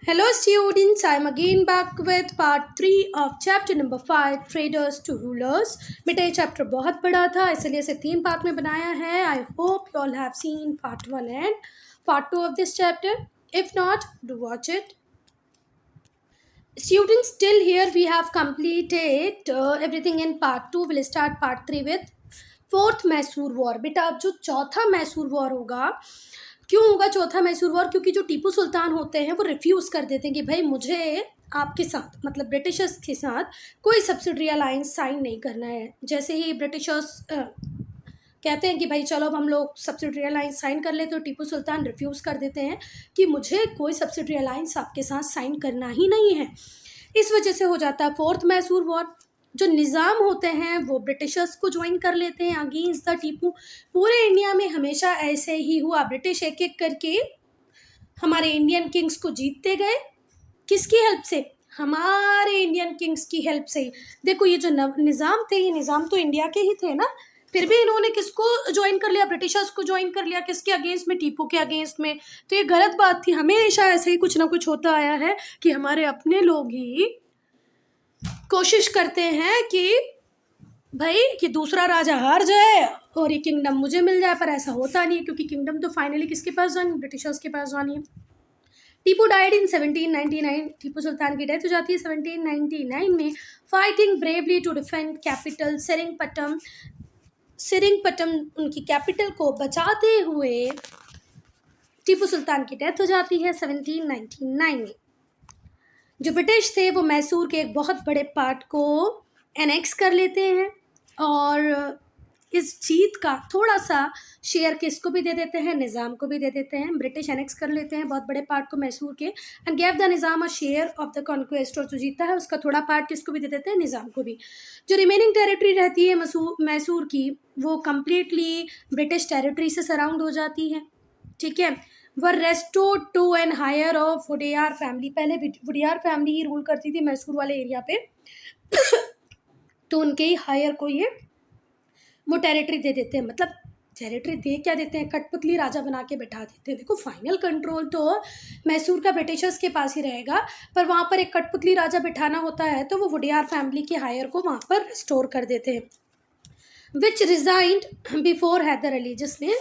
Hello students, I am again back with part 3 of chapter number 5 traders to rulers. बेटा ये chapter बहुत बड़ा था इसलिए इसे 3 पार्ट में बनाया है. I hope you all have seen part 1 and part 2 of this chapter. If not, do watch it. Students, till here we have completed everything in part 2. We'll start part 3 with fourth Mysore war. बेटा अब जो चौथा Mysore war होगा, क्यों होगा चौथा Mysore war? क्योंकि जो टीपू सुल्तान होते हैं वो रिफ्यूज़ कर देते हैं कि भाई मुझे आपके साथ मतलब ब्रिटिशर्स के साथ कोई सब्सिडरी अलायंस साइन नहीं करना है. जैसे ही ब्रिटिशर्स कहते हैं कि भाई चलो अब हम लोग सब्सिडरी अलायंस साइन कर ले, तो टीपू सुल्तान रिफ्यूज़ कर देते हैं कि मुझे कोई सब्सिडरी अलायंस आपके साथ साइन करना ही नहीं है. इस वजह से हो जाता है फोर्थ मैसूर वॉर. जो निज़ाम होते हैं वो ब्रिटिशर्स को ज्वाइन कर लेते हैं अगेंस्ट द टीपू. पूरे इंडिया में हमेशा ऐसे ही हुआ. ब्रिटिश एक एक करके हमारे इंडियन किंग्स को जीतते गए. किसकी हेल्प से? हमारे इंडियन किंग्स की हेल्प से ही. देखो ये जो निज़ाम थे, ये निज़ाम तो इंडिया के ही थे ना, फिर भी इन्होंने किसको ज्वाइन कर लिया? ब्रिटिशर्स को ज्वाइन कर लिया. किसके अगेंस्ट में? टीपू के अगेंस्ट में. तो ये गलत बात थी. हमेशा ऐसे ही कुछ ना कुछ होता आया है कि हमारे अपने लोग ही कोशिश करते हैं कि भाई कि दूसरा राजा हार जाए और ये किंगडम मुझे मिल जाए, पर ऐसा होता नहीं है क्योंकि किंगडम तो फाइनली किसके पास जानी? ब्रिटिशर्स के पास जानी है. Tipu died in 1799. टीपू सुल्तान की डेथ हो जाती है 1799 में, fighting bravely to defend capital Seringapatam. Seringapatam उनकी कैपिटल को बचाते हुए टीपू सुल्तान की डेथ हो जाती है 1799 में. जो ब्रिटिश थे वो मैसूर के एक बहुत बड़े पार्ट को एनेक्स कर लेते हैं और इस जीत का थोड़ा सा शेयर किसको भी दे देते हैं? निज़ाम को भी दे देते हैं. ब्रिटिश एनेक्स कर लेते हैं बहुत बड़े पार्ट को मैसूर के and gave the Nizam a share of the conquest. और जो जीता है उसका थोड़ा पार्ट किसको भी दे देते हैं? निज़ाम को भी. जो रिमेनिंग टेरिटरी रहती है मैसूर की, वो कम्प्लीटली ब्रिटिश टेरिटरी से सराउंड हो जाती है. ठीक है. Were restored to an heir of Wodeyar family. पहले वुडियार फैमिली ही रूल करती थी मैसूर वाले एरिया पे तो उनके ही हायर को ये वो टेरिटरी दे देते हैं. मतलब टेरिटरी दे क्या देते हैं? कठपुतली राजा बना के बैठा देते हैं. देखो फाइनल कंट्रोल तो मैसूर का ब्रिटिशर्स के पास ही रहेगा, पर वहाँ पर एक कठपुतली राजा बिठाना होता है तो वो वुडियार फैमिली के हायर को वहाँ पर रिस्टोर कर देते हैं. विच रिजाइंड बिफोर हैदर अली, जिसने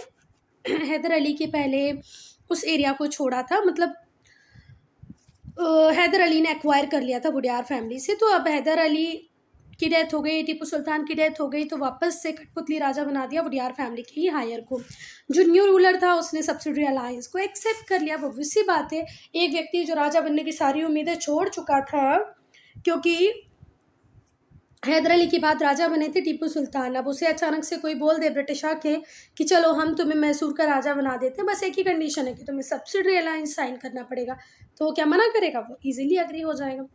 हैदर अली के पहले उस एरिया को छोड़ा था. मतलब हैदर अली ने एक्वायर कर लिया था वुडियार फैमिली से. तो अब हैदर अली की डेथ हो गई, टीपू सुल्तान की डेथ हो गई, तो वापस से कठपुतली राजा बना दिया वुडियार फैमिली के ही हायर को. जो न्यू रूलर था उसने सब्सिडरी अलायंस को एक्सेप्ट कर लिया. वो वैसी बात है, एक व्यक्ति जो राजा बनने की सारी उम्मीदें छोड़ चुका था, क्योंकि हैदर अली के बाद राजा बने थे टीपू सुल्तान. अब उसे अचानक से कोई बोल दे ब्रिटिश आके कि चलो हम तुम्हें मैसूर का राजा बना देते हैं, बस एक ही कंडीशन है कि तुम्हें सब्सिडरी अलायंस साइन करना पड़ेगा. तो वो क्या मना करेगा? वो इजीली अग्री हो जाएगा.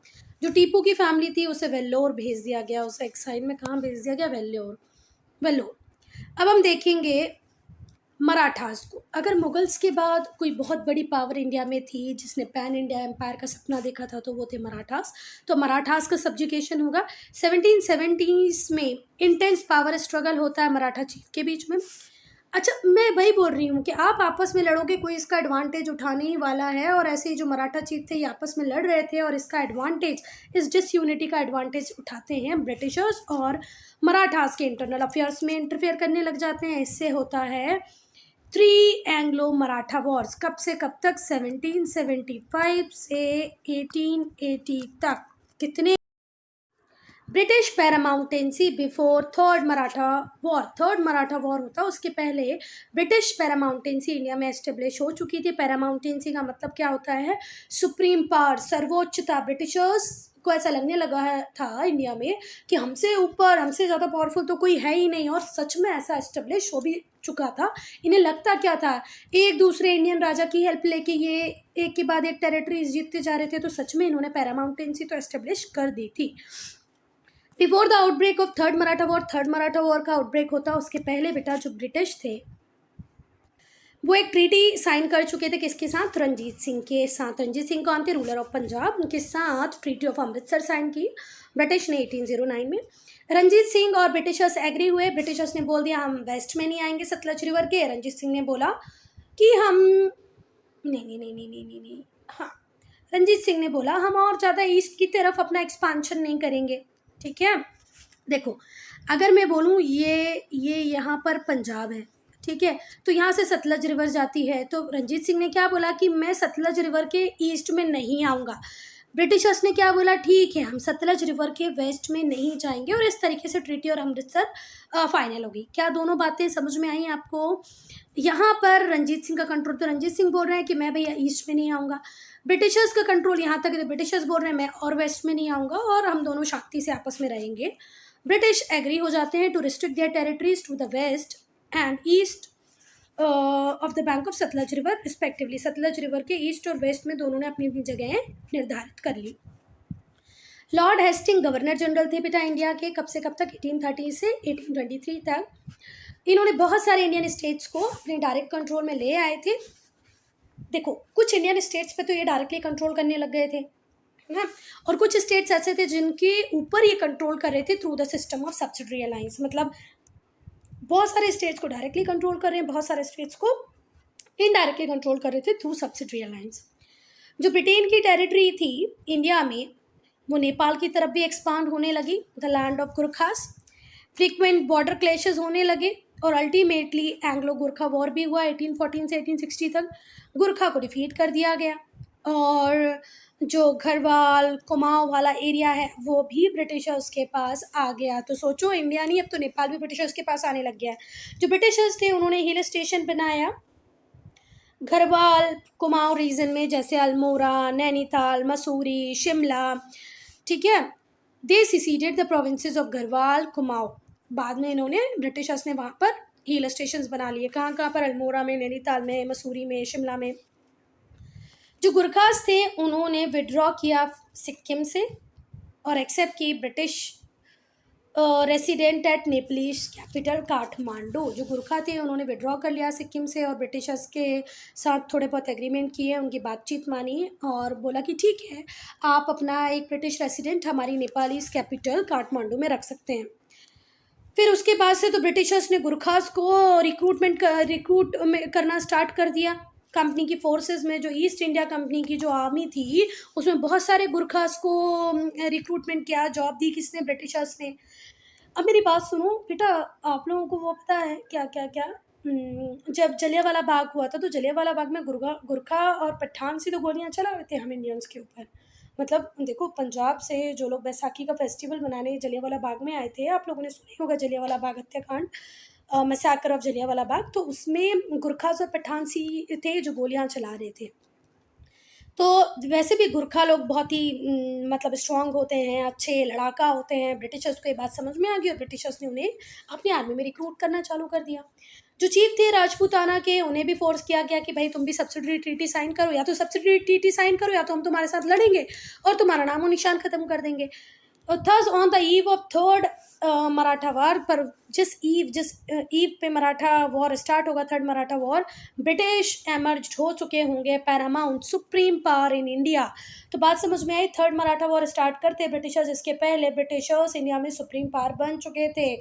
जो टीपू की फैमिली थी उसे वेल्लोर भेज दिया गया. उसे एक्साइल में कहाँ भेज दिया गया? वेल्लोर. वेल्लोर. अब हम देखेंगे मराठास को. अगर मुगल्स के बाद कोई बहुत बड़ी पावर इंडिया में थी जिसने पैन इंडिया एम्पायर का सपना देखा था तो वो थे मराठास. तो मराठास का सब्जुकेशन होगा 1770s में. इंटेंस पावर स्ट्रगल होता है मराठा चीफ के बीच में. अच्छा, मैं वही बोल रही हूँ कि आप आपस में लड़ोगे, कोई इसका एडवांटेज उठाने ही वाला है. और ऐसे ही जो मराठा चीफ थे ये आपस में लड़ रहे थे और इसका एडवांटेज, इस डिसयूनिटी का एडवांटेज उठाते हैं ब्रिटिशर्स और मराठास के इंटरनल अफेयर्स में इंटरफेयर करने लग जाते हैं. इससे होता है 3 एंग्लो मराठा वॉर्स. कब से कब तक? 1775 से 1880 तक. कितने? British paramountcy before third Maratha war. Third Maratha war होता उसके पहले ब्रिटिश पैरामाउंटेंसी इंडिया में एस्टेब्लिश हो चुकी थी. पैरामाउंटेंसी का मतलब क्या होता है? Supreme power, सर्वोच्चता. ब्रिटिशर्स को ऐसा लगने लगा था इंडिया में कि हमसे ऊपर, हमसे ज़्यादा पावरफुल तो कोई है ही नहीं. और सच में ऐसा एस्टेब्लिश हो भी चुका था. इन्हें लगता क्या था? एक दूसरे इंडियन राजा की हेल्प लेके ये एक के बाद एक टेरिटरीज जीतते जा रहे थे. तो सच में इन्होंने पैरामाउंटेंसी तो एस्टेब्लिश कर दी थी. Before the outbreak of third Maratha war. Third Maratha war का आउटब्रेक होता उसके पहले बेटा जो ब्रिटिश थे वो एक ट्रीटी साइन कर चुके थे. किसके साथ? रंजीत सिंह के साथ. रंजीत सिंह कौन थे? Ruler of Punjab. उनके साथ ट्रीटी ऑफ अमृतसर साइन की ब्रिटिश ने 1809 में. रंजीत सिंह और ब्रिटिशर्स एग्री हुए. ब्रिटिशर्स ने बोल दिया हम वेस्ट में नहीं आएंगे सतलज रिवर के. रंजीत सिंह ने बोला कि हम नहीं, हाँ, रंजीत सिंह ने बोला हम और ज़्यादा ईस्ट की तरफ अपना एक्सपांशन नहीं करेंगे, ठीक है। देखो, अगर मैं बोलूँ ये यहाँ पर पंजाब है, ठीक है, तो यहाँ से सतलज रिवर जाती है, तो रंजीत सिंह ने क्या बोला कि मैं सतलज रिवर के ईस्ट में नहीं आऊँगा। ब्रिटिशर्स ने क्या बोला, ठीक है हम सतलज रिवर के वेस्ट में नहीं जाएंगे, और इस तरीके से ट्रीटी और अमृतसर फाइनल होगी। क्या दोनों बातें समझ में आई आपको? यहाँ पर रंजीत सिंह का कंट्रोल, तो रंजीत सिंह बोल रहे हैं कि मैं भैया ईस्ट में नहीं आऊँगा। ब्रिटिशर्स का कंट्रोल यहाँ तक है, तो ब्रिटिशर्स बोल रहे हैं मैं और वेस्ट में नहीं आऊँगा, और हम दोनों शांति से आपस में रहेंगे। ब्रिटिश एग्री हो जाते हैं to restrict their territories to the west and east of the bank of Sutlej river respectively. Sutlej river के ईस्ट और वेस्ट में दोनों ने अपनी अपनी जगहें निर्धारित कर ली। लॉर्ड हेस्टिंग गवर्नर जनरल थे बेटा इंडिया के, कब से कब तक, 1830 से 1823 तक। इन्होंने बहुत सारे इंडियन स्टेट्स को अपने डायरेक्ट कंट्रोल में ले आए थे। देखो, कुछ इंडियन स्टेट्स पे तो ये डायरेक्टली कंट्रोल करने लग गए थे, है ना, और कुछ स्टेट्स ऐसे थे जिनके ऊपर ये कंट्रोल कर रहे थे through the system of subsidiary alliance. मतलब बहुत सारे स्टेट्स को डायरेक्टली कंट्रोल कर रहे हैं, बहुत सारे स्टेट्स को इनडायरेक्टली कंट्रोल कर रहे थे थ्रू सब्सिडरी अलायंस। जो ब्रिटेन की टेरिटरी थी इंडिया में, वो नेपाल की तरफ भी एक्सपांड होने लगी, the land of गुरखास। Frequent border clashes होने लगे, और अल्टीमेटली एंग्लो गुरखा वॉर भी हुआ 1814 से 1860 तक। गुरखा को डिफीट कर दिया गया, और जो घरवाल कुमाऊं वाला एरिया है वो भी ब्रिटिशर्स के पास आ गया। तो सोचो, इंडिया नहीं, अब तो नेपाल भी ब्रिटिशर्स के पास आने लग गया है। जो ब्रिटिशर्स थे उन्होंने हिल स्टेशन बनाया घरवाल कुमाऊं रीजन में, जैसे अल्मोड़ा, नैनीताल, मसूरी, शिमला, ठीक है। दे सीसीडेड the provinces of Garhwal Kumaon. बाद में इन्होंने ब्रिटिशर्स ने वहाँ पर हिल स्टेशंस बना लिए। कहाँ कहाँ पर? अल्मोड़ा में, नैनीताल में, मसूरी में, शिमला में। जो गुरखास थे उन्होंने विड्रॉ किया सिक्किम से और एक्सेप्ट की British resident at Nepalese capital Kathmandu. जो गुरखा थे उन्होंने विड्रॉ कर लिया सिक्किम से, और ब्रिटिशर्स के साथ थोड़े बहुत एग्रीमेंट किए, उनकी बातचीत मानी, और बोला कि ठीक है आप अपना एक ब्रिटिश रेसिडेंट हमारी नेपालीज कैपिटल काठमांडू में रख सकते हैं। फिर उसके बाद से तो ब्रिटिशर्स ने गुरखास को रिक्रूट करना स्टार्ट कर दिया कंपनी की फोर्सेस में। जो ईस्ट इंडिया कंपनी की जो आर्मी थी उसमें बहुत सारे गुरखास को रिक्रूटमेंट किया, जॉब दी किसने? ब्रिटिशर्स ने। अब मेरी बात सुनो बेटा, आप लोगों को वो पता है क्या क्या क्या जब जलियांवाला बाग हुआ था, तो जलियांवाला बाग में गुरखा और पठान से तो गोलियां चला रहे थे हम इंडियंस के ऊपर। मतलब देखो, पंजाब से जो लोग बैसाखी का फेस्टिवल मनाने जलियांवाला बाग में आए थे, आप लोगों ने सुना होगा जलियांवाला बाग हत्याकांड, मैसाकर ऑफ जलियांवाला बाग, तो उसमें गुरखास और पठान सी थे जो गोलियां चला रहे थे। तो वैसे भी गुरखा लोग बहुत ही मतलब स्ट्रांग होते हैं, अच्छे लड़ाका होते हैं। ब्रिटिशर्स को ये बात समझ में आ गई और ब्रिटिशर्स ने उन्हें अपनी आर्मी में रिक्रूट करना चालू कर दिया। जो चीफ थे राजपूताना के, उन्हें भी फोर्स किया गया कि भाई तुम भी सब्सिडरी ट्रीटी साइन करो, या तो सब्सिडरी ट्रीटी साइन करो या तो हम तुम्हारे साथ लड़ेंगे और तुम्हारा नामो निशान खत्म कर देंगे। Thus on the eve of third Maratha war, पर जिस ईव पे मराठा वॉर स्टार्ट होगा, third Maratha war, British emerge हो चुके होंगे paramount supreme power in India. तो बात समझ में आई, थर्ड मराठा वॉर स्टार्ट करते ब्रिटिशर्स, इसके पहले ब्रिटिशर्स इंडिया में सुप्रीम पावर बन चुके थे।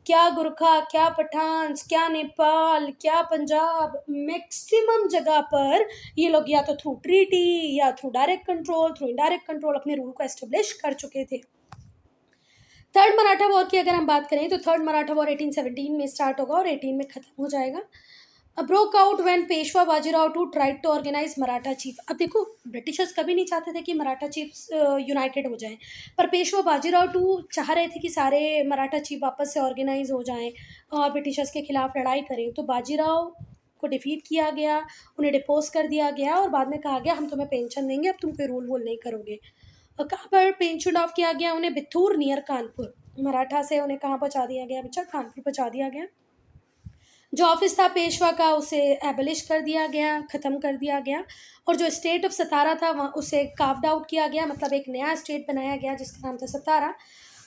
क्या गुरखा, क्या पठान, क्या नेपाल, क्या पंजाब, मैक्सिमम जगह पर ये लोग या तो थ्रू ट्रीटी या through direct control, through indirect control अपने रूल को एस्टेब्लिश कर चुके थे। थर्ड मराठा वॉर की अगर हम बात करें तो थर्ड मराठा वॉर 1817 में स्टार्ट होगा और 18 में ख़त्म हो जाएगा। Broke out when Peshwa Bajirao two tried to organise Maratha chief. अब देखो, ब्रिटिशर्स कभी नहीं चाहते थे कि मराठा चीफ्स यूनाइटेड हो जाएं, पर पेशवा बाजीराव टू चाह रहे थे कि सारे मराठा चीफ वापस से ऑर्गेनाइज हो जाएं और ब्रिटिशर्स के खिलाफ लड़ाई करें। तो बाजीराव को डिफीट किया गया, उन्हें डिपोज कर दिया गया और बाद में कहा गया हम तुम्हें पेंशन देंगे, अब तुम कोई रूल वूल नहीं करोगे। कहाँ पर पेंशन ऑफ किया गया उन्हें? बिथूर नियर कानपुर। मराठा से उन्हें कहाँ पहुँचा दिया गया बच्चा? कानपुर पहुँचा दिया गया। जो ऑफिस था पेशवा का उसे एबलिश कर दिया गया, ख़त्म कर दिया गया, और जो स्टेट ऑफ सतारा था वहाँ उसे कार्व्ड आउट किया गया, मतलब एक नया स्टेट बनाया गया जिसका नाम था सतारा।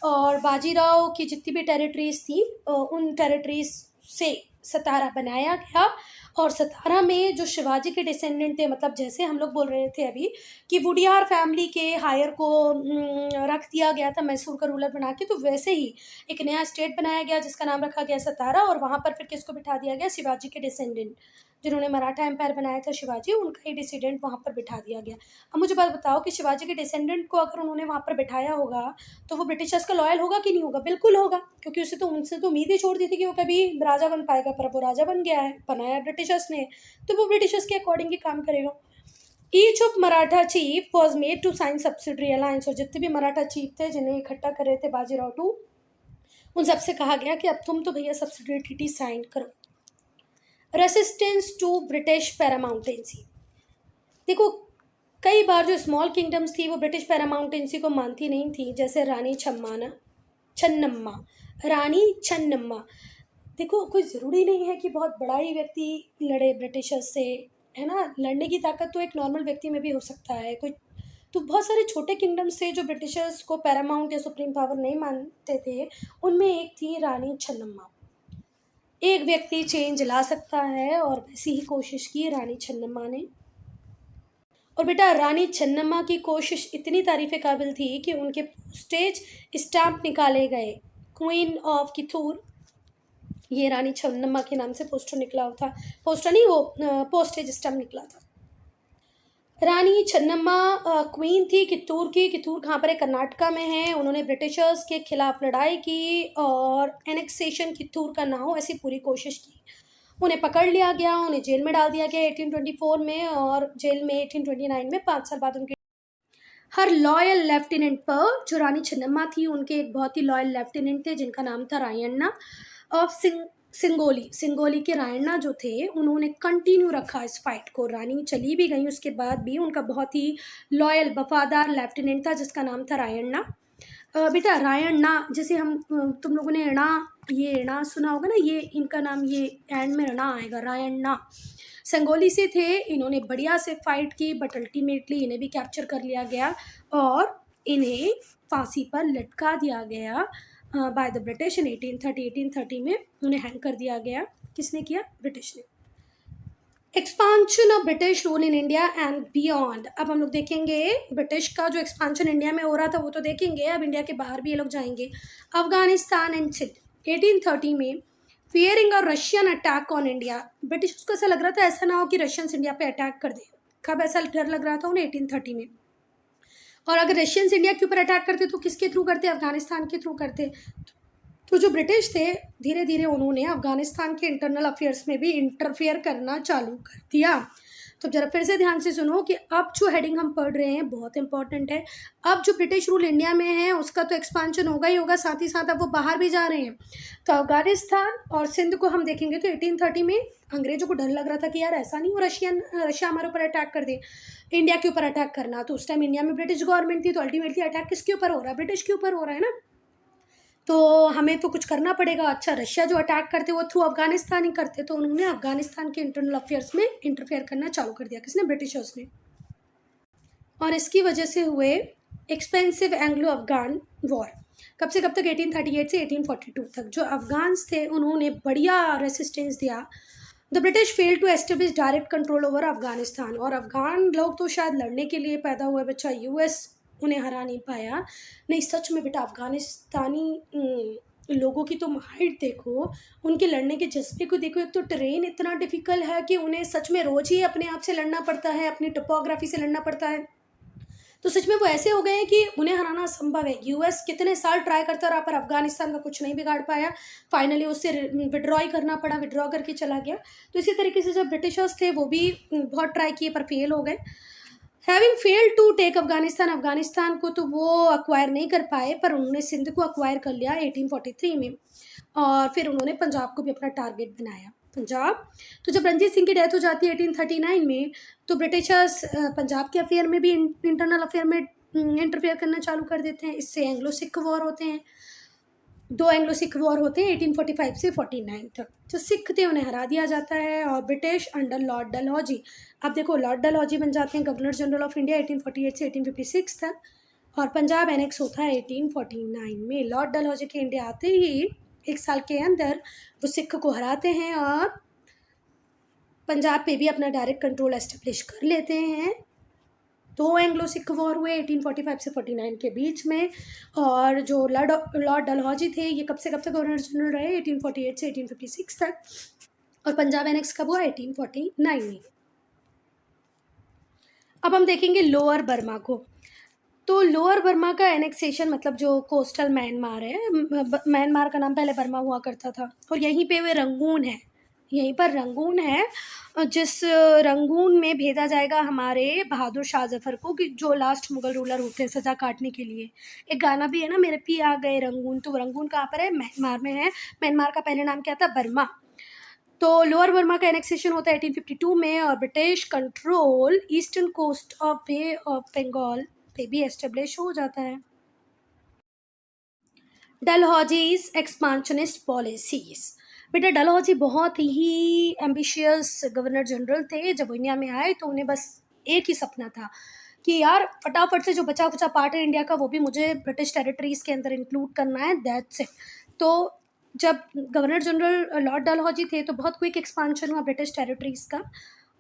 और बाजीराव की जितनी भी टेरिटरीज थी उन टेरिटरीज से सतारा बनाया गया और 17 में जो शिवाजी के डिसेंडेंट थे, मतलब जैसे हम लोग बोल रहे थे अभी कि वुडियार फैमिली के हायर को रख दिया गया था मैसूर का रूलर बना के, तो वैसे ही एक नया स्टेट बनाया गया जिसका नाम रखा गया 17, और वहाँ पर फिर किसको बिठा दिया गया, शिवाजी के डिसेंडेंट जिन्होंने मराठा एम्पायर बनाया था शिवाजी, उनका ही डिसेंडेंट वहाँ पर बिठा दिया गया। अब मुझे बात बताओ कि शिवाजी के डिसेंडेंट को अगर उन्होंने वहाँ पर बिठाया होगा तो वो ब्रिटिशर्स का लॉयल होगा कि नहीं होगा? बिल्कुल होगा, क्योंकि उनसे तो उम्मीद ही छोड़ दी थी कि वो कभी राजा बन पाएगा, पर वो राजा बन गया है, बनाया ब्रिटिशर्स ने, तो वो ब्रिटिशर्स के अकॉर्डिंग ही काम करेगा। Each of Maratha chief was made to sign subsidiary alliance, और जितने भी मराठा चीफ थे जिन्हें इकट्ठा कर रहे थे बाजीराव टू, उन सबसे कहा गया कि अब तुम तो भैया सब्सिडरी ट्रीटी साइन करो। रेसिस्टेंस टू ब्रिटिश पैरामाउंटेंसी, देखो कई बार जो स्मॉल किंगडम्स थी वो ब्रिटिश पैरामाउंटेंसी को मानती नहीं थी, जैसे रानी छन्नम्मा। देखो कोई ज़रूरी नहीं है कि बहुत बड़ा ही व्यक्ति लड़े ब्रिटिशर्स से, है ना, लड़ने की ताकत तो एक नॉर्मल व्यक्ति में भी हो सकता है कोई, तो बहुत सारे छोटे किंगडम्स से जो ब्रिटिशर्स को पैरामाउंट या सुप्रीम पावर नहीं मानते थे, उनमें एक थी रानी छन्नम्मा। एक व्यक्ति चेंज ला सकता है, और वैसी ही कोशिश की रानी छन्नम्मा ने। और बेटा रानी छन्नम्मा की कोशिश इतनी तारीफ़ काबिल थी कि उनके पोस्टेज स्टाम्प निकाले गए, क्वीन ऑफ किथूर, ये रानी छन्नम्मा के नाम से पोस्टर निकला था, पोस्टर नहीं वो पोस्टेज स्टाम्प निकला था। रानी छन्नम्मा क्वीन थी कित्तूर की। कित्तूर कहाँ पर है? कर्नाटका में है। उन्होंने ब्रिटिशर्स के खिलाफ लड़ाई की और एनेक्सेशन कित्तूर का ना हो ऐसी पूरी कोशिश की। उन्हें पकड़ लिया गया, उन्हें जेल में डाल दिया गया 1824 में, और जेल में 1829 में 5 साल बाद उनके हर लॉयल लेफ्टिनेंट पर, जो रानी छन्नम्मा थी उनके एक बहुत ही लॉयल लेफ्टिनेंट थे जिनका नाम था रायण्णा ऑफ सिंगोली के रायण्णा जो थे, उन्होंने कंटिन्यू रखा इस फाइट को। रानी चली भी गई उसके बाद भी, उनका बहुत ही लॉयल वफादार लेफ्टिनेंट था जिसका नाम था रायण्णा। बेटा रायण्णा, जैसे हम तुम लोगों ने णा सुना होगा ना, ये इनका नाम ये एंड में णा आएगा, रायण्णा संगोली से थे। इन्होंने बढ़िया से फाइट की, बट अल्टीमेटली इन्हें भी कैप्चर कर लिया गया और इन्हें फांसी पर लटका दिया गया बाय द ब्रिटिश इन 1830 में उन्हें हैंग कर दिया गया। किसने किया? ब्रिटिश ने। Expansion of British rule in India and beyond, अब हम लोग देखेंगे ब्रिटिश का जो एक्सपांशन इंडिया में हो रहा था वो तो देखेंगे, अब इंडिया के बाहर भी ये लोग जाएंगे। अफगानिस्तान एंड सिंध 1830 में, fearing a Russian attack on India, British को ऐसा लग रहा था ऐसा ना हो कि रशियंस इंडिया पे अटैक कर दे। कब ऐसा डर लग रहा था उन्हें? 1830 में। और अगर रशियंस इंडिया के ऊपर अटैक करते तो किसके थ्रू करते? अफगानिस्तान के थ्रू करते। तो जो ब्रिटिश थे धीरे धीरे उन्होंने अफगानिस्तान के इंटरनल अफेयर्स में भी इंटरफेयर करना चालू कर दिया। तो जरा फिर से ध्यान से सुनो कि अब जो हेडिंग हम पढ़ रहे हैं बहुत इंपॉर्टेंट है। अब जो ब्रिटिश रूल इंडिया में है उसका तो एक्सपांशन होगा ही होगा, साथ ही साथ अब वो बाहर भी जा रहे हैं। तो अफगानिस्तान और सिंध को हम देखेंगे तो 1830 में अंग्रेजों को डर लग रहा था कि यार ऐसा नहीं हो रशिया हमारे ऊपर अटैक कर दे, इंडिया के ऊपर अटैक करना। तो उस टाइम इंडिया में ब्रिटिश गवर्नमेंट थी, तो अल्टीमेटली अटैक किसके ऊपर हो रहा है? ब्रिटिश के ऊपर हो रहा है ना, तो हमें तो कुछ करना पड़ेगा। अच्छा, रशिया जो अटैक करते वो थ्रू अफगानिस्तान ही करते, तो उन्होंने अफगानिस्तान के इंटरनल अफेयर्स में इंटरफेयर करना चालू कर दिया। किसने? ब्रिटिशर्स ने। और इसकी वजह से हुए एक्सपेंसिव एंग्लो अफगान वॉर। कब से कब तक? 1838 से 1842 तक। जो अफगान्स थे उन्होंने बढ़िया रेसिस्टेंस दिया। The British fail to establish direct control over Afghanistan, और अफगान लोग तो शायद लड़ने के लिए पैदा हुए बच्चा, यूएस उन्हें हरा नहीं पाया। नहीं सच में बेटा, अफगानिस्तानी लोगों की तुम हाइट देखो, उनके लड़ने के जज्बे को देखो। एक तो ट्रेन इतना डिफ़िकल्ट है कि उन्हें सच में रोज़ ही अपने आप से लड़ना पड़ता है, अपनी टोपोग्राफी से लड़ना पड़ता है। तो सच में वो ऐसे हो गए हैं कि उन्हें हराना असंभव है। यूएस कितने साल ट्राई करता रहा पर अफगानिस्तान का कुछ नहीं बिगाड़ पाया। फाइनली उससे विड्रॉ ही करना पड़ा, विड्रॉ करके चला गया। तो इसी तरीके से जब ब्रिटिशर्स थे वो भी बहुत ट्राई किए पर फेल हो गए। Having failed to take Afghanistan को तो वो अक्वायर नहीं कर पाए, पर उन्होंने सिंध को अक्वायर कर लिया 1843 में। और फिर उन्होंने पंजाब को भी अपना टारगेट बनाया। पंजाब, तो जब रंजीत सिंह की डेथ हो जाती है 1839 में, तो ब्रिटिशर्स पंजाब के अफेयर में भी इंटरनल अफेयर में इंटरफेयर करना चालू कर देते हैं। इससे एंग्लो सिख वॉर होते हैं। 2 एंग्लो सिख वॉर होते हैं 1845 से 49 तक। जो सिख थे उन्हें हरा दिया जाता है और ब्रिटिश अंडर लॉर्ड डलहौजी, अब देखो लॉर्ड डलहौजी बन जाते हैं गवर्नर जनरल ऑफ इंडिया 1848 से 1856 तक, और पंजाब एनेक्स होता है 1849 में। लॉर्ड डलहौजी के इंडिया आते ही 1 साल के अंदर वो सिख को हराते हैं और पंजाब पे भी अपना डायरेक्ट कंट्रोल एस्टेब्लिश कर लेते हैं। 2 एंग्लो सिख वॉर हुए 1845 से 49 के बीच में, और जो लॉर्ड डलहौजी थे ये कब से कब तक गवर्नर जनरल रहे, 1848 से 1856 तक, और पंजाब एनेक्स कब हुआ, 1849 में। अब हम देखेंगे लोअर बर्मा को। तो लोअर बर्मा का एनेक्सेशन मतलब जो कोस्टल म्यांमार है, म्यांमार का नाम पहले बर्मा हुआ करता था, और यहीं पे वे रंगून है, यहीं पर रंगून है, जिस रंगून में भेजा जाएगा हमारे बहादुर शाह जफर को, कि जो लास्ट मुगल रूलर होते हैं सज़ा काटने के लिए। एक गाना भी है ना, मेरे पी आ गए रंगून, तो रंगून कहाँ पर है, म्यांमार में है। म्यांमार का पहले नाम क्या था, बर्मा। तो लोअर बर्मा का एनेक्सेशन होता है 1852 में, और British control eastern coast of Bay of Bengal पे भी एस्टेब्लिश हो जाता है। Dalhousie's expansionist policies. बेटा डलहौजी बहुत ही एम्बिशियस गवर्नर जनरल थे। जब वो इंडिया में आए तो उन्हें बस एक ही सपना था कि यार फटाफट से जो बचा कुचा पार्ट है इंडिया का वो भी मुझे ब्रिटिश टेरिटरीज़ के अंदर इंक्लूड करना है, दैट्स इट। तो जब गवर्नर जनरल लॉर्ड डलहौजी थे तो बहुत क्विक एक्सपांशन हुआ ब्रिटिश टेरिटरीज़ का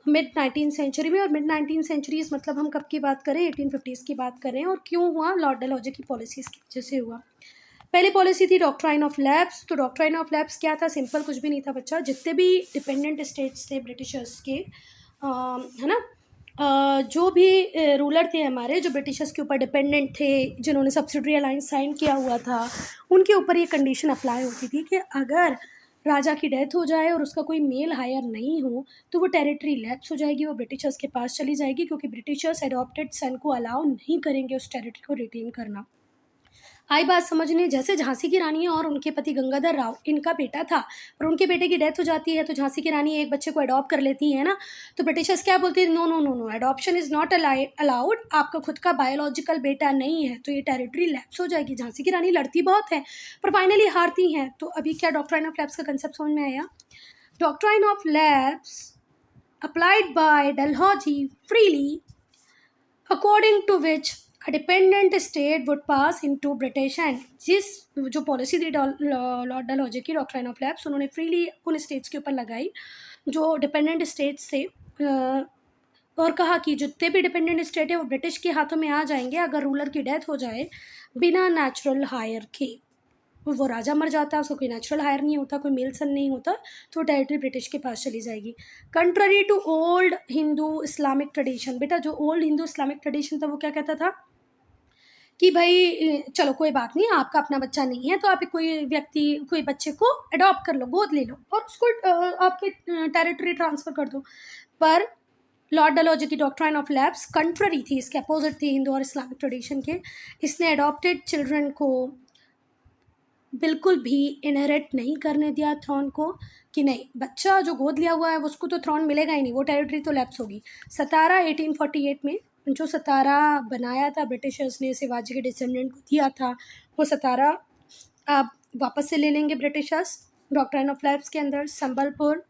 मिड 19th सेंचुरी में। और मिड 19th सेंचुरीज मतलब हम कब की बात करें, 1850s की बात करें। और क्यों हुआ, लॉर्ड डलहौजी की पॉलिसीज़ की वजह से हुआ। पहली पॉलिसी थी डॉक्ट्राइन ऑफ लैप्स। तो डॉक्ट्राइन ऑफ लैप्स क्या था, सिंपल कुछ भी नहीं था बच्चा। जितने भी डिपेंडेंट स्टेट्स थे ब्रिटिशर्स के, है ना, जो भी रूलर थे हमारे, जो ब्रिटिशर्स के ऊपर डिपेंडेंट थे, जिन्होंने सब्सिडरी अलायंस साइन किया हुआ था, उनके ऊपर ये कंडीशन अप्लाई होती थी कि अगर राजा की डेथ हो जाए और उसका कोई मेल हायर नहीं हो तो वो टेरिटरी लैप्स हो जाएगी, वो ब्रिटिशर्स के पास चली जाएगी, क्योंकि ब्रिटिशर्स एडॉप्टेड सन को अलाउ नहीं करेंगे उस टेरिटरी को रिटेन करना। आई बात समझने, जैसे झांसी की रानी और उनके पति गंगाधर राव, इनका बेटा था और उनके बेटे की डेथ हो जाती है, तो झांसी की रानी एक बच्चे को अडॉप्ट कर लेती है ना। तो ब्रिटिशर्स क्या बोलते हैं, no no no no, adoption is not allowed, आपका खुद का बायोलॉजिकल बेटा नहीं है तो ये टेरिटरी लैप्स हो जाएगी। झांसी की रानी लड़ती बहुत है पर फाइनली हारती हैं। तो अभी क्या डॉक्ट्राइन ऑफ लैप्स का कंसेप्ट समझ में आया। Doctrine of lapse applied by Dalhousie freely, according to which a dependent state would pass into British hand। जिस जो पॉलिसी थी लॉर्ड डलहौजी की, डॉक्ट्राइन ऑफ लैप्स, उन्होंने फ्रीली उन स्टेट्स के ऊपर लगाई जो डिपेंडेंट स्टेट्स थे, और कहा कि जितने भी डिपेंडेंट स्टेट है वो ब्रिटिश के हाथों में आ जाएंगे अगर रूलर की डेथ हो जाए बिना नेचुरल हायर के। वो राजा मर जाता है, उसको कोई नेचुरल हायर नहीं होता, कोई मेल सन नहीं होता, तो टेरिटरी ब्रिटिश के पास चली जाएगी। Contrary to old Hindu Islamic tradition. बेटा जो ओल्ड हिंदू इस्लामिक ट्रेडिशन था वो क्या कहता था कि भाई चलो कोई बात नहीं, आपका अपना बच्चा नहीं है तो आप कोई व्यक्ति कोई बच्चे को अडॉप्ट कर लो, गोद ले लो और उसको आपके टेरिटरी ट्रांसफ़र कर दो। पर लॉर्ड डलहौजी की डॉक्ट्राइन ऑफ लैप्स कंट्ररी थी, इसके अपोजिट थी हिंदू और इस्लामिक ट्रेडिशन के। इसने अडॉप्टेड चिल्ड्रन को बिल्कुल भी इनहेरिट नहीं करने दिया थ्रोन को, कि नहीं बच्चा जो गोद लिया हुआ है उसको तो थ्रोन मिलेगा ही नहीं, वो टेरिटरी तो लैप्स होगी। सतारा 1848 में जो सतारा बनाया था ब्रिटिशर्स ने, शिवाजी के डिसेंडेंट को दिया था, वो सतारा आप वापस से ले लेंगे ब्रिटिशर्स डॉक्ट्राइन ऑफ लैप्स के अंदर। संबलपुर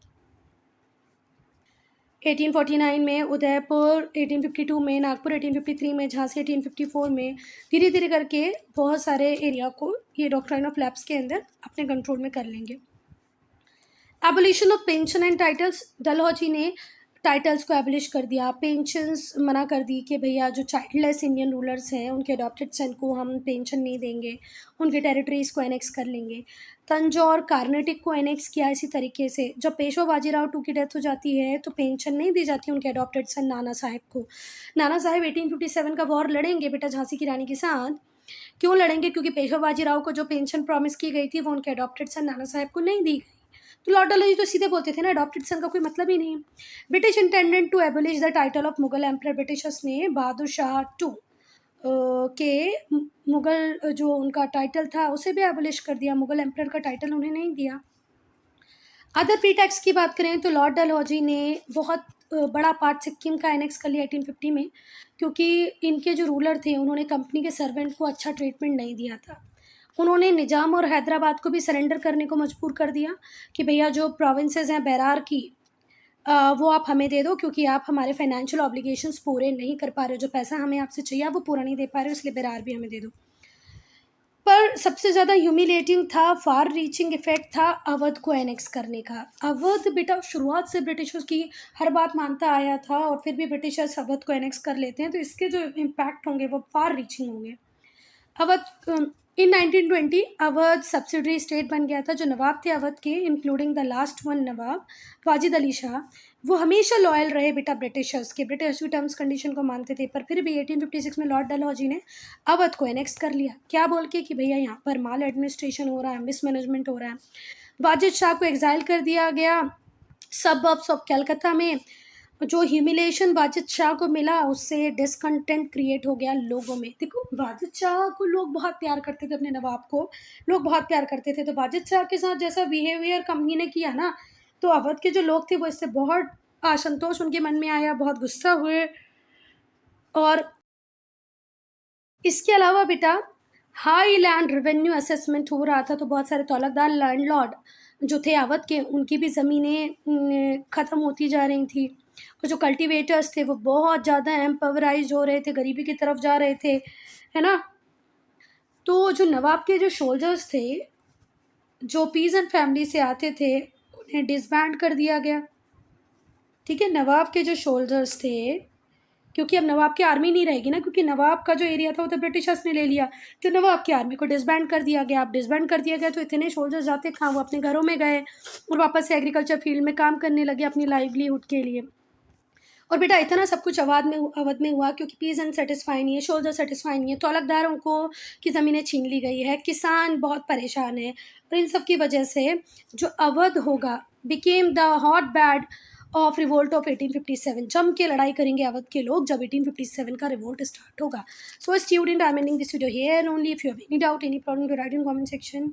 1849 में, उदयपुर 1852 में, नागपुर 1853 में, झांसी 1854 में, धीरे धीरे करके बहुत सारे एरिया को ये डॉक्ट्राइन ऑफ लैप्स के अंदर अपने कंट्रोल में कर लेंगे। Abolition of pension and titles. Dalhousie ने टाइटल्स को एबलिश कर दिया, पेंशन्स मना कर दी कि भैया जो चाइल्डलेस इंडियन रूलर्स हैं उनके अडॉप्टेड सन को हम पेंशन नहीं देंगे, उनके टेरिटरीज़ को एनेक्स कर लेंगे। तंजौर कार्नेटिक को एनेक्स किया इसी तरीके से। जब पेशवा बाजीराव टू की डेथ हो जाती है तो पेंशन नहीं दी जाती उनके अडॉप्टेड सन नाना साहेब को। नाना साहेब 1857 का वॉर लड़ेंगे बेटा झांसी की रानी के साथ। क्यों लड़ेंगे, क्योंकि पेशवा बाजीराव को जो पेंशन प्रॉमिस की गई थी वो उनके अडॉप्टेड सन नाना साहेब को नहीं दी गई। तो लॉर्ड डलहौजी तो सीधे बोलते थे ना, अडॉप्टेड सन का कोई मतलब ही नहीं है। British intended to abolish the title of Mughal emperor. Britishers ने बहादुर शाह टू के मुगल जो उनका टाइटल था उसे भी एबोलिश कर दिया, मुगल एम्पर का टाइटल उन्हें नहीं दिया। अदर प्रीटेक्स की बात करें तो लॉर्ड डलहौजी ने बहुत बड़ा पार्ट सिक्किम का एनेक्स कर लिया 1850 में, क्योंकि इनके जो रूलर थे उन्होंने कंपनी के सर्वेंट को अच्छा ट्रीटमेंट नहीं दिया था। उन्होंने निजाम और हैदराबाद को भी सरेंडर करने को मजबूर कर दिया कि भैया जो प्रोविंसेस हैं बैरार की वो आप हमें दे दो, क्योंकि आप हमारे फाइनेंशियल ऑब्लिगेशंस पूरे नहीं कर पा रहे हो, जो पैसा हमें आपसे चाहिए आप वो पूरा नहीं दे पा रहे हो, इसलिए बैरार भी हमें दे दो। पर सबसे ज़्यादा ह्यूमिलेटिंग था, फार रीचिंग इफ़ेक्ट था अवध को एनेक्स करने का। अवध बेटा शुरुआत से ब्रिटिशर्स की हर बात मानता आया था और फिर भी ब्रिटिशर्स अवध को एनेक्स कर लेते हैं, तो इसके जो इम्पैक्ट होंगे वो फार रीचिंग होंगे। अवध इन 1920 अवध सब्सिडरी स्टेट बन गया था। जो नवाब थे अवध के, इंक्लूडिंग द लास्ट वन नवाब वाजिद अली शाह, वो हमेशा लॉयल रहे बेटा ब्रिटिशर्स के। ब्रिटिश की टर्म्स कंडीशन को मानते थे, पर फिर भी 1856 में लॉर्ड डलहौजी ने अवध को एनेक्स कर लिया। क्या बोल के कि भैया यहाँ पर माल एडमिनिस्ट्रेशन हो रहा है, मिसमैनेजमेंट हो रहा है। वाजिद शाह को एग्जाइल कर दिया गया सबअर्ब्स ऑफ कलकत्ता में। जो ह्यूमिलेशन वाजिद शाह को मिला उससे डिसकंटेंट क्रिएट हो गया लोगों में। देखो वाजिद शाह को लोग बहुत प्यार करते थे, अपने नवाब को लोग बहुत प्यार करते थे, तो वाजिद शाह के साथ जैसा बिहेवियर कंपनी ने किया ना, तो अवध के जो लोग थे वो इससे बहुत असंतोष उनके मन में आया, बहुत गुस्सा हुए। और इसके अलावा बेटा हाई लैंड रेवेन्यू असेसमेंट हो रहा था, तो बहुत सारे तौलकदार लैंडलॉर्ड जो थे अवध के, उनकी भी ज़मीनें ख़त्म होती जा रही थी। और जो कल्टीवेटर्स थे वो बहुत ज़्यादा एम्पावराइज हो रहे थे, गरीबी की तरफ जा रहे थे, है ना। तो जो नवाब के जो सोल्जर्स थे, जो पीजेंट फैमिली से आते थे, उन्हें डिसबैंड कर दिया गया। ठीक है, नवाब के जो सोल्जर्स थे, क्योंकि अब नवाब की आर्मी नहीं रहेगी ना, क्योंकि नवाब का जो एरिया था वो तो ब्रिटिशर्स ने ले लिया, तो नवाब की आर्मी को डिसबैंड कर दिया गया। अब डिसबैंड कर दिया गया तो इतने सोल्जर्स जाते कहाँ, वो अपने घरों में गए और वापस से एग्रीकल्चर फील्ड में काम करने लगे अपनी लाइवलीहुड के लिए। और बेटा इतना सब कुछ अवध में हुआ क्योंकि पीजेंट सेटिस्फाई नहीं है, सोल्जर सेटिस्फाई नहीं है, तौलकदारों को की ज़मीनें छीन ली गई है, किसान बहुत परेशान है। और इन सब की वजह से जो अवध होगा became the hot bad of revolt of 1857। जम के लड़ाई करेंगे अवध के लोग जब 1857 का रिवोल्ट स्टार्ट होगा। So student, I am ending this video here only. If you have any doubt, any problem, to write in comment section.